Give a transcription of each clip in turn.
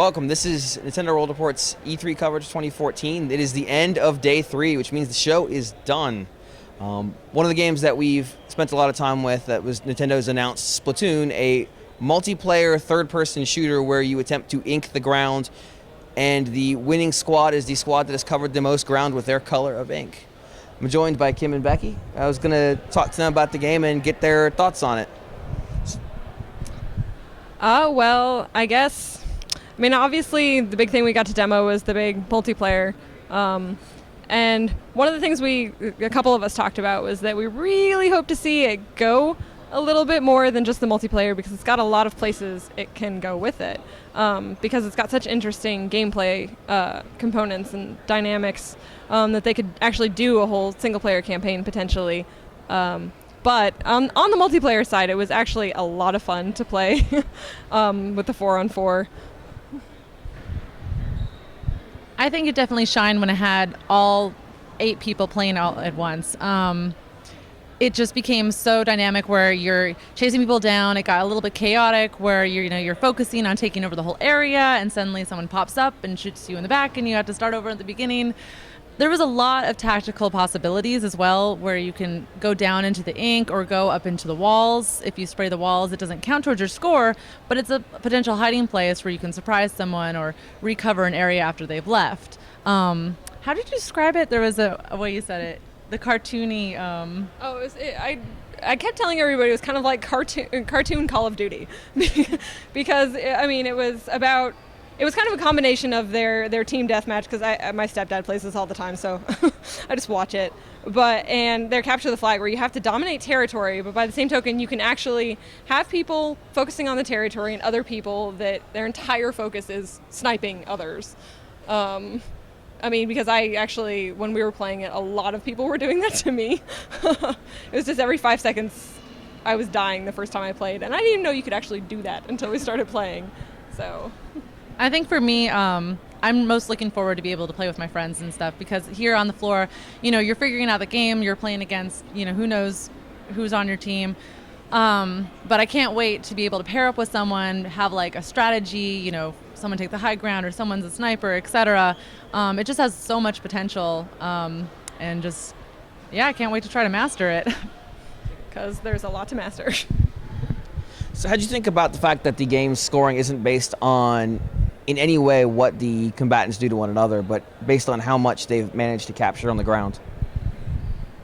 Welcome. This is Nintendo World Report's E3 coverage 2014. It is the end of day 3, which means the show is done. One of the games that we've spent a lot of time with that was Nintendo's announced Splatoon, a multiplayer third-person shooter where you attempt to ink the ground, and the winning squad is the squad that has covered the most ground with their color of ink. I'm joined by Kim and Becky. I was going to talk to them about the game and get their thoughts on it. Well, I guess... I mean, obviously, the big thing we got to demo was the big multiplayer. And one of the things a couple of us talked about was that we really hope to see it go a little bit more than just the multiplayer, because it's got a lot of places it can go with it. Because it's got such interesting gameplay components and dynamics that they could actually do a whole single-player campaign potentially. But on the multiplayer side, it was actually a lot of fun to play with the 4-on-4. I think it definitely shined when it had all 8 people playing all at once. It just became so dynamic where you're chasing people down. It got a little bit chaotic where you're focusing on taking over the whole area, and suddenly someone pops up and shoots you in the back, and you have to start over at the beginning. There was a lot of tactical possibilities as well, where you can go down into the ink or go up into the walls. If you spray the walls, it doesn't count towards your score, but it's a potential hiding place where you can surprise someone or recover an area after they've left. How did you describe it? There was a way you said it. The cartoony... I kept telling everybody it was kind of like cartoon Call of Duty. Because, I mean, it was kind of a combination of their team deathmatch, because my stepdad plays this all the time, so I just watch it. And their capture the flag, where you have to dominate territory, but by the same token, you can actually have people focusing on the territory and other people that their entire focus is sniping others. I mean, because when we were playing it, a lot of people were doing that to me. It was just every 5 seconds I was dying the first time I played, and I didn't even know you could actually do that until we started playing, so... I think for me, I'm most looking forward to be able to play with my friends and stuff, because here on the floor, you're figuring out the game, you're playing against, who knows who's on your team. But I can't wait to be able to pair up with someone, have like a strategy, someone take the high ground or someone's a sniper, etc. It just has so much potential, and just, I can't wait to try to master it. Because there's a lot to master. So how'd you think about the fact that the game's scoring isn't based on, in any way, what the combatants do to one another, but based on how much they've managed to capture on the ground?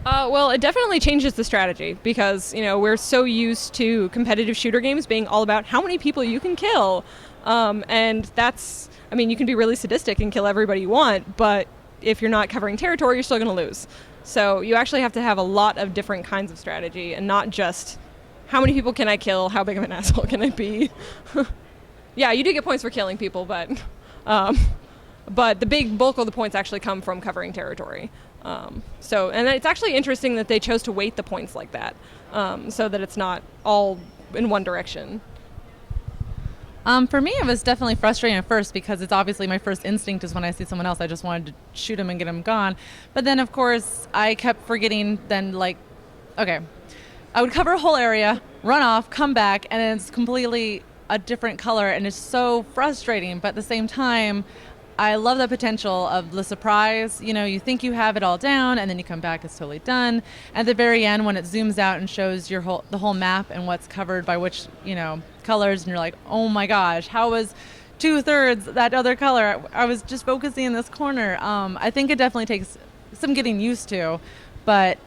Well, it definitely changes the strategy, because, we're so used to competitive shooter games being all about how many people you can kill. And that's, you can be really sadistic and kill everybody you want, but if you're not covering territory, you're still going to lose. So you actually have to have a lot of different kinds of strategy, and not just how many people can I kill, how big of an asshole can I be. Yeah, you do get points for killing people, but the big bulk of the points actually come from covering territory. And it's actually interesting that they chose to weight the points like that, so that it's not all in one direction. For me, it was definitely frustrating at first, because it's obviously my first instinct is when I see someone else, I just wanted to shoot them and get them gone. But then, of course, I kept forgetting I would cover a whole area, run off, come back, and it's completely a different color, and it's so frustrating. But at the same time, I love the potential of the surprise. You think you have it all down, and then you come back, it's totally done. At the very end, when it zooms out and shows the whole map and what's covered by which, colors, and you're like, oh my gosh, how was 2/3 that other color? I was just focusing in this corner. I think it definitely takes some getting used to, but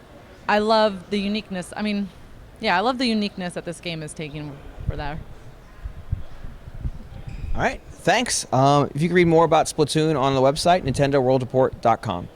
I love the uniqueness. I love the uniqueness that this game is taking for that. All right, thanks. If you can read more about Splatoon on the website, nintendoworldreport.com.